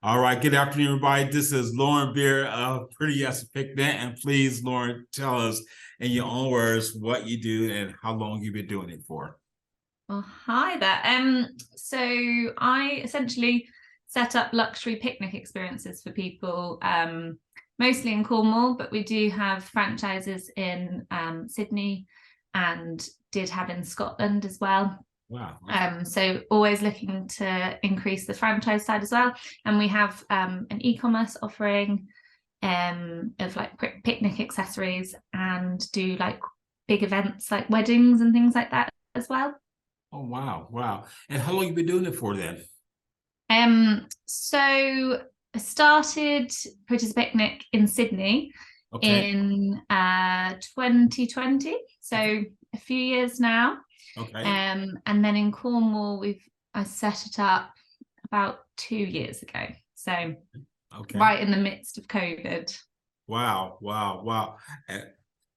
All right. Good afternoon, everybody. This is Lauren Beer of Pretty Yes Picnic. And please, Lauren, tell us in your own words what you do and how long you've been doing it for. Well, hi there. So I essentially set up luxury picnic experiences for people, mostly in Cornwall, but we do have franchises in Sydney and did have in Scotland as well. Wow. So always looking to increase the franchise side as well. And we have an e-commerce offering of like picnic accessories and do like big events like weddings and things like that as well. Oh, wow. Wow. And how long have you been doing it for then? So I started Pretty's Picnic in Sydney in 2020. So a few years now. Okay. And then in Cornwall, I set it up about 2 years ago. So right in the midst of COVID. Wow, wow, wow. And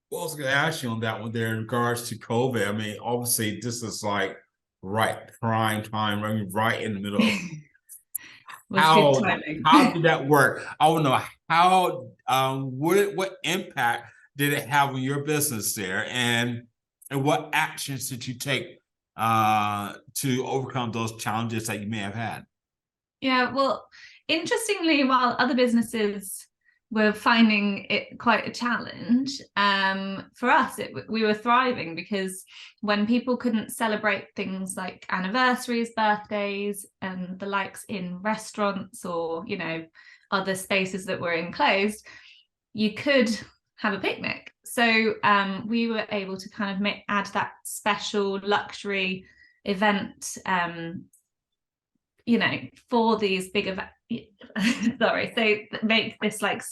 what I was going to ask you on that one there in regards to COVID, I mean, obviously this is like prime time, I mean, right in the middle of how did that work? I want to know how what impact did it have on your business there, and what actions did you take to overcome those challenges that you may have had? Yeah, well, interestingly, while other businesses were finding it quite a challenge, for us, we were thriving, because when people couldn't celebrate things like anniversaries, birthdays, and the likes in restaurants or, you know, other spaces that were enclosed, you could have a picnic. So we were able to kind of add that special luxury event, you know, for these big events. Sorry, so make this like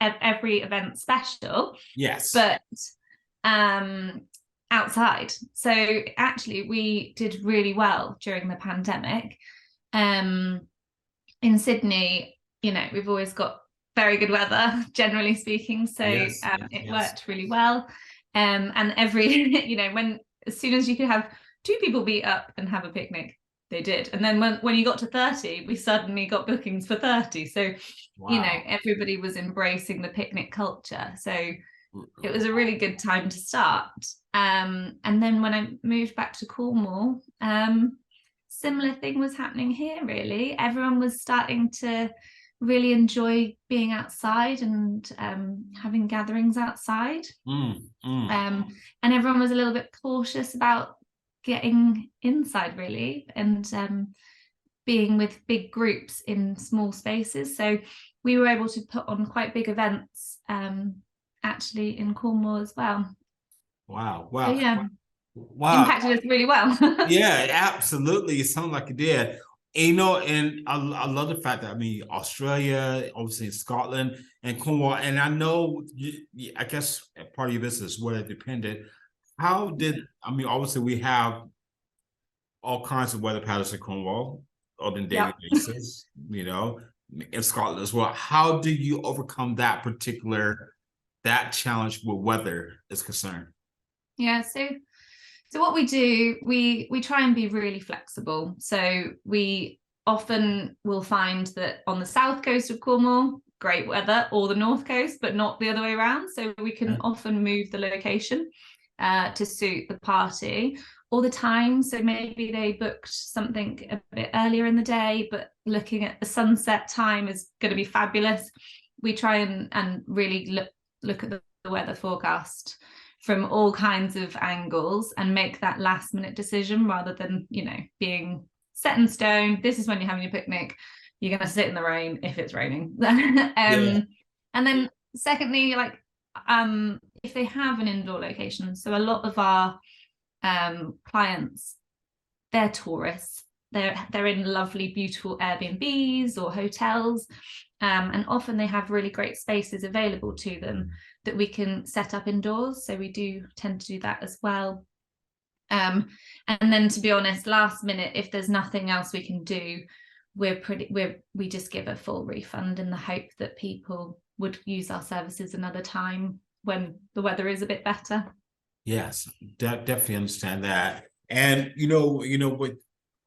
every event special. Yes. But outside. So actually we did really well during the pandemic. In Sydney, you know, we've always got very good weather, generally speaking. So it worked really well. And every, you know, as soon as you could have 2 people meet up and have a picnic, they did. And then when you got to 30, we suddenly got bookings for 30. So, you know, everybody was embracing the picnic culture. So it was a really good time to start. And then when I moved back to Cornwall, similar thing was happening here, really. Everyone was starting to really enjoy being outside and having gatherings outside. And everyone was a little bit cautious about getting inside, really, and being with big groups in small spaces. So we were able to put on quite big events actually in Cornwall as well. Wow. Wow. So, yeah. Wow. Impacted us really well. Yeah, absolutely. It sounds like it did. And, you know, and I love the fact that, I mean, Australia, obviously Scotland and Cornwall, and I know, I guess part of your business, where it depended. How did, I mean, obviously we have all kinds of weather patterns in Cornwall on a daily basis, you know, in Scotland as well. How do you overcome that challenge with weather is concerned? Yeah, so what we do, we try and be really flexible. So we often will find that on the south coast of Cornwall, great weather, or the north coast, but not the other way around. So we can often move the location to suit the party or the time. So maybe they booked something a bit earlier in the day, but looking at the sunset time is going to be fabulous. We try and really look at the weather forecast from all kinds of angles and make that last minute decision, rather than, you know, being set in stone. This is when you're having your picnic. You're going to sit in the rain if it's raining. And then secondly, like, if they have an indoor location, so a lot of our clients, they're tourists, they're in lovely, beautiful Airbnbs or hotels, and often they have really great spaces available to them that we can set up indoors. So we do tend to do that as well. And then, to be honest, last minute, if there's nothing else we can do, we just give a full refund in the hope that people would use our services another time when the weather is a bit better. Yes, definitely understand that. And you know, with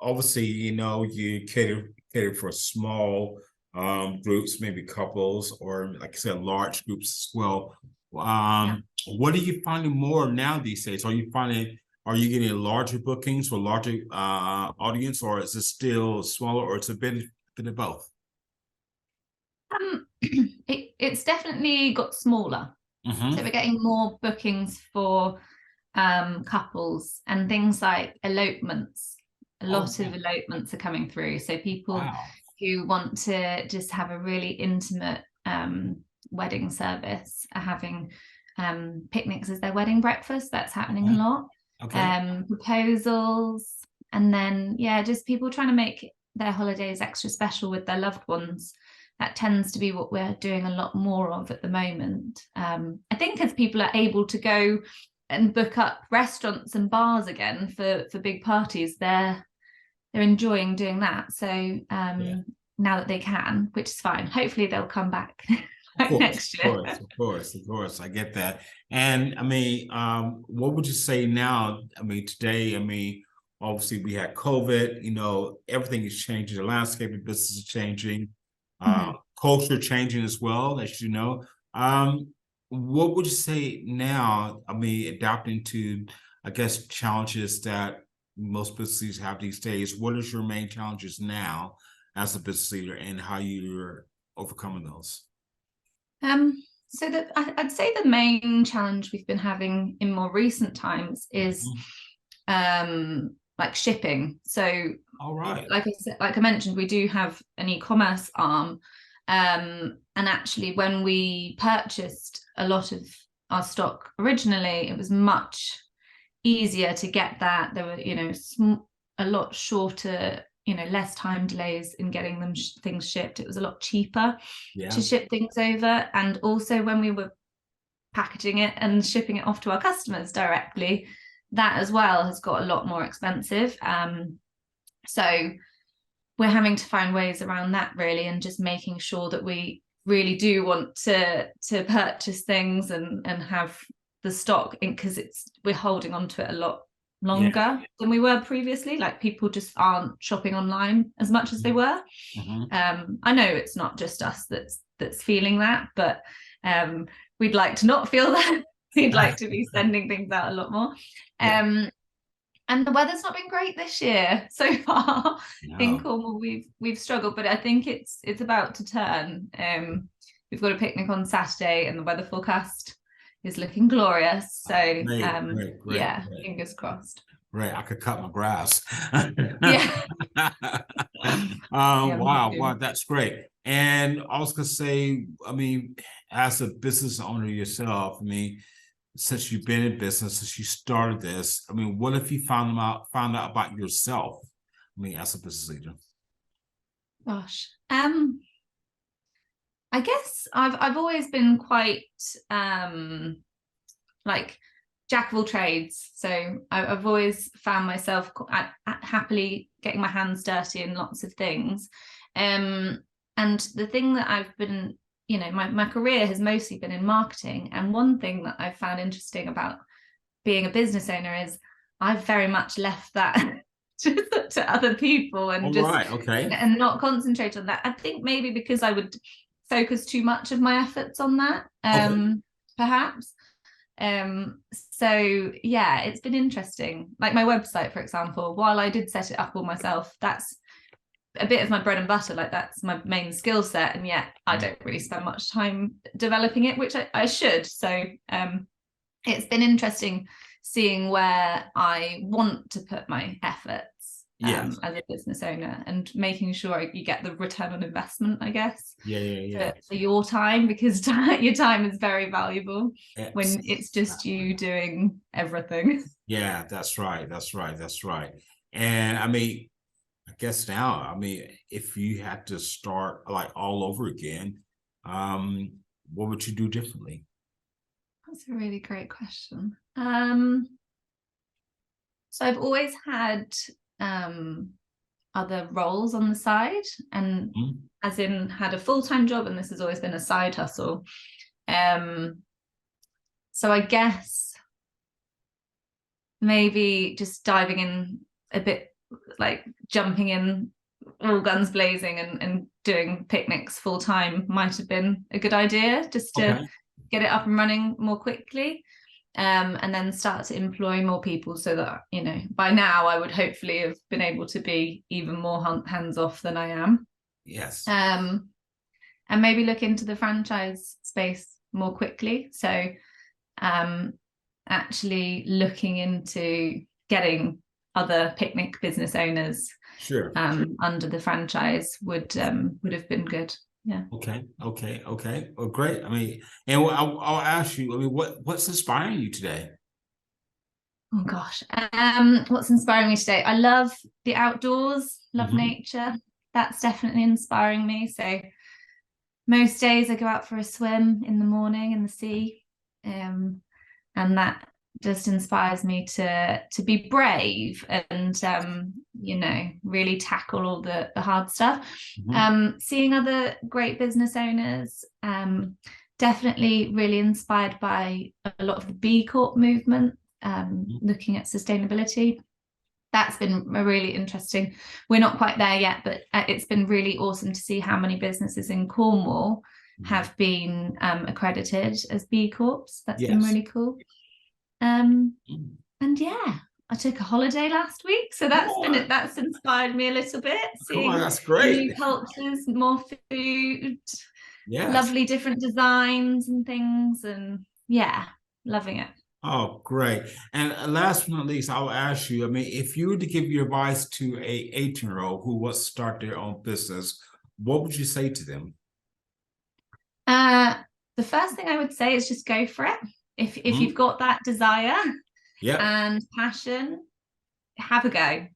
obviously, you know, you cater for small groups, maybe couples, or like I said, large groups as well. Yeah. What are you finding more now these days? Are you getting larger bookings for larger audience, or is it still smaller, or it's a bit of both? It's definitely got smaller. So we're getting more bookings for couples and things like elopements. A lot of elopements are coming through. So people who want to just have a really intimate wedding service are having picnics as their wedding breakfast. That's happening a lot. Proposals, and then just people trying to make their holidays extra special with their loved ones. That tends to be what we're doing a lot more of at the moment. I think as people are able to go and book up restaurants and bars again for big parties, they're enjoying doing that. So now that they can, which is fine, hopefully they'll come back next year. Of course, I get that. And I mean, what would you say now? I mean, today, I mean, obviously we had COVID, you know, everything is changing, the landscape of business is changing, culture changing as well, as you know. What would you say now? I mean, adapting to, I guess, challenges that most business leaders have these days. What is your main challenges now as a business leader, and how you're overcoming those? So that I'd say the main challenge we've been having in more recent times is like shipping. So like I said, like I mentioned, we do have an e-commerce arm. And actually when we purchased a lot of our stock originally, it was much easier to get that. There were, you know, a lot shorter, you know, less time delays in getting them things shipped. It was a lot cheaper to ship things over. And also when we were packaging it and shipping it off to our customers directly, that as well has got a lot more expensive. So we're having to find ways around that really, and just making sure that we really do want to purchase things and have the stock in, because we're holding on to it a lot longer than we were previously. Like people just aren't shopping online as much as they were. I know it's not just us that's feeling that, but we'd like to not feel that. We'd like to be sending things out a lot more. And the weather's not been great this year so far. In Cornwall, we've struggled, but I think it's about to turn. We've got a picnic on Saturday, and the weather forecast is looking glorious. So great. Fingers crossed. Right, I could cut my grass. Wow, that's great. And I was gonna say, I mean, as a business owner yourself, I mean, since you've been in business, since you started this, I mean, what if you found out about yourself? I mean, as a business leader. Gosh, I guess I've always been quite like jack of all trades. So I've always found myself happily getting my hands dirty in lots of things. And the thing that I've been, you know, my career has mostly been in marketing. And one thing that I've found interesting about being a business owner is I've very much left that to other people and and not concentrate on that. I think maybe because I would focus too much of my efforts on that, perhaps. So yeah, it's been interesting. Like my website, for example, while I did set it up all myself, that's a bit of my bread and butter, like that's my main skill set, and yet I don't really spend much time developing it, which I should. So it's been interesting seeing where I want to put my efforts as a business owner, and making sure you get the return on investment, I guess, for your time, because your time is very valuable when it's just you doing everything. Yeah, that's right. And I mean, I guess now, I mean, if you had to start like all over again, what would you do differently? That's a really great question. So I've always had other roles on the side, and as in had a full-time job, and this has always been a side hustle. So I guess maybe just diving in a bit, like jumping in all guns blazing and doing picnics full time might have been a good idea, just to get it up and running more quickly. And then start to employ more people, so that, you know, by now I would hopefully have been able to be even more hands-off than I am. Yes. And maybe look into the franchise space more quickly. So actually looking into getting other picnic business owners under the franchise would have been good. Yeah. Okay. Well, great. I mean, and I'll ask you, I mean, what's inspiring you today? Oh gosh. What's inspiring me today? I love the outdoors, love nature. That's definitely inspiring me. So most days I go out for a swim in the morning in the sea. And that just inspires me to be brave and you know, really tackle all the hard stuff. Seeing other great business owners, definitely really inspired by a lot of the B Corp movement, looking at sustainability. That's been really interesting. We're not quite there yet, but it's been really awesome to see how many businesses in Cornwall have been accredited as B Corps. That's been really cool. And yeah, I took a holiday last week, so that's inspired me a little bit. Seeing that's great. New cultures, more food, lovely different designs and things, and yeah, loving it. Oh, great. And last but not least, I'll ask you, I mean, if you were to give your advice to a 18-year-old who wants to start their own business, what would you say to them? The first thing I would say is just go for it. If you've got that desire and passion, have a go.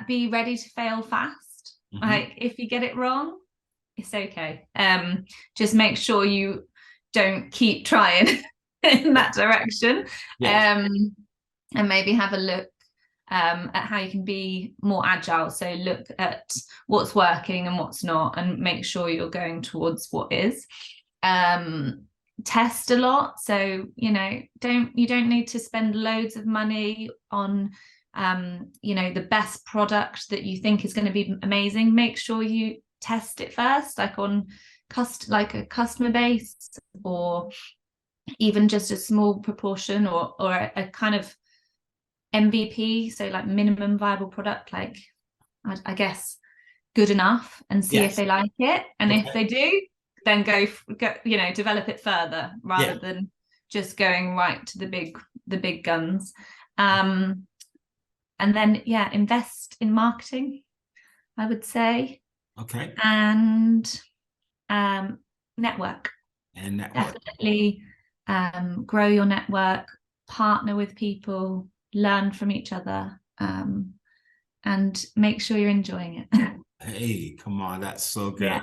Be ready to fail fast. Like, if you get it wrong, it's okay. Just make sure you don't keep trying in that direction. And maybe have a look at how you can be more agile. So look at what's working and what's not, and make sure you're going towards what is. Test a lot. So, you know, you don't need to spend loads of money on you know, the best product that you think is going to be amazing. Make sure you test it first, like on a customer base, or even just a small proportion, or a kind of MVP, so like minimum viable product, like I guess good enough, and see if they like it. And if they do, then go, you know, develop it further, rather than just going right to the big guns. And then invest in marketing, I would say. And network. Definitely grow your network, partner with people, learn from each other, and make sure you're enjoying it. Hey, come on, that's so good.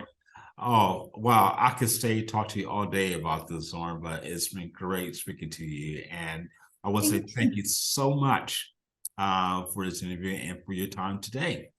Oh, wow. I could talk to you all day about this, Lauren, but it's been great speaking to you. And I want to say thank you so much for this interview and for your time today.